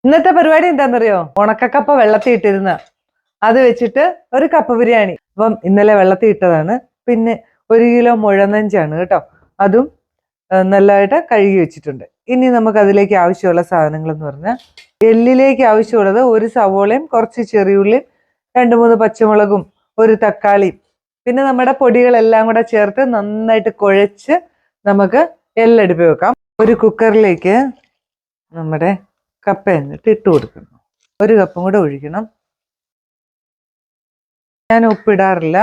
ഇന്നത്തെ പരിപാടി എന്താണെന്നറിയോ? ഉണക്കക്കപ്പ വെള്ളത്തിൽ ഇട്ടിരുന്ന അത് വെച്ചിട്ട് ഒരു കപ്പ ബിരിയാണി. അപ്പം ഇന്നലെ വെള്ളത്തിൽ ഇട്ടതാണ്. പിന്നെ 1 കിലോ മുഴനെഞ്ചാണ് കേട്ടോ, അതും നല്ലതായിട്ട് കഴുകി വെച്ചിട്ടുണ്ട്. ഇനി നമുക്ക് അതിലേക്ക് ആവശ്യമുള്ള സാധനങ്ങൾ എന്ന് പറഞ്ഞാൽ, എല്ലിലേക്ക് ആവശ്യമുള്ളത് 1 സവോളയും കുറച്ച് ചെറിയുള്ളിയും 2-3 പച്ചമുളകും 1 തക്കാളിയും, പിന്നെ നമ്മുടെ പൊടികളെല്ലാം കൂടെ ചേർത്ത് നന്നായിട്ട് കുഴച്ച് നമുക്ക് എല്ലടുപ്പി വെക്കാം. ഒരു കുക്കറിലേക്ക് നമ്മുടെ കപ്പ എന്നിട്ട് ഇട്ട് കൊടുക്കണം. 1 കപ്പും കൂടെ ഒഴിക്കണം. ഞാൻ ഉപ്പിടാറില്ല,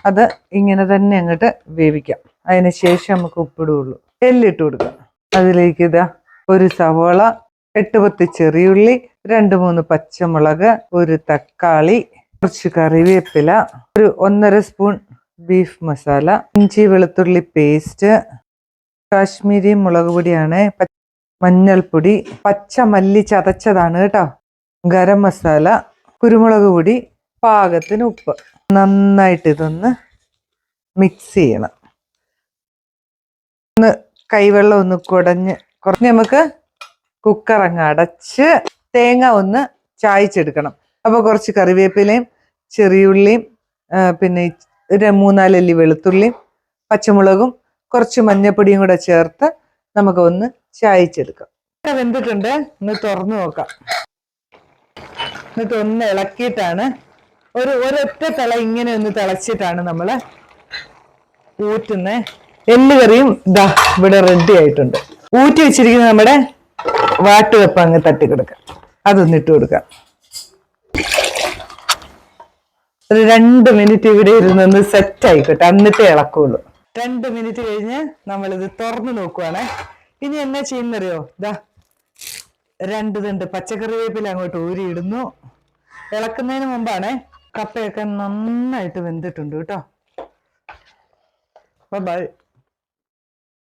അത് ഇങ്ങനെ തന്നെ അങ്ങോട്ട് വേവിക്കാം. അതിന് ശേഷം നമുക്ക് ഉപ്പിടുകയുള്ളൂ. എല്ലിട്ട് കൊടുക്കാം. അതിലേക്ക് ഇതാ 1 സവോള, 8-10 ചെറിയുള്ളി, 2-3 പച്ചമുളക്, 1 തക്കാളി, കുറച്ച് കറിവേപ്പില, 1 സ്പൂൺ ബീഫ് മസാല, ഇഞ്ചി വെളുത്തുള്ളി പേസ്റ്റ്, കാശ്മീരി മുളക് പൊടിയാണ്, മഞ്ഞൾപ്പൊടി, പച്ചമല്ലി ചതച്ചതാണ് കേട്ടോ, ഗരം മസാല, കുരുമുളക് പൊടി, പാകത്തിന് ഉപ്പ്. നന്നായിട്ട് ഇതൊന്ന് മിക്സ് ചെയ്യണം. കൈവെള്ളം ഒന്ന് കുടഞ്ഞ് കുറഞ്ഞ് നമുക്ക് കുക്കർ അങ്ങ് അടച്ച് തേങ്ങ ഒന്ന് ചായച്ചെടുക്കണം. അപ്പോൾ കുറച്ച് കറിവേപ്പിലയും ചെറിയുള്ളിയും പിന്നെ 3-4 അല്ലി വെളുത്തുള്ളിയും പച്ചമുളകും കുറച്ച് മഞ്ഞപ്പൊടിയും കൂടെ ചേർത്ത് നമുക്ക് ഒന്ന് ചായച്ചെടുക്കാം. വെന്തിട്ടുണ്ട്, ഒന്ന് തുറന്നു നോക്കാം. എന്നിട്ട് ഒന്ന് ഇളക്കിയിട്ടാണ്, ഒരൊറ്റ തിള ഇങ്ങനെ ഒന്ന് തിളച്ചിട്ടാണ് നമ്മൾ ഊറ്റുന്നത്. എല്ലുകറിയും ഇതാ ഇവിടെ റെഡി ആയിട്ടുണ്ട്. ഊറ്റി വെച്ചിരിക്കുന്ന നമ്മുടെ വാട്ടുകപ്പ അങ്ങ് തട്ടിക്കൊടുക്കാം. അതൊന്നിട്ട് കൊടുക്കാം. ഒരു 2 മിനിറ്റ് ഇവിടെ ഇരുന്നൊന്ന് സെറ്റ് ആയിക്കോട്ടെ, എന്നിട്ടേ ഇളക്കുള്ളൂ. 2 മിനിറ്റ് കഴിഞ്ഞ് നമ്മളിത് തുറന്നു നോക്കുവാണേ. ഇനി എന്നാ ചെയ്യുന്നറിയോ? ഇതാ 2 തണ്ട് പച്ചക്കറിവേപ്പില അങ്ങോട്ട് ഊരിയിടുന്നു. ഇളക്കുന്നതിന് മുമ്പാണ്. കപ്പയൊക്കെ നന്നായിട്ട് വെന്തിട്ടുണ്ട് കേട്ടോ. ബൈ.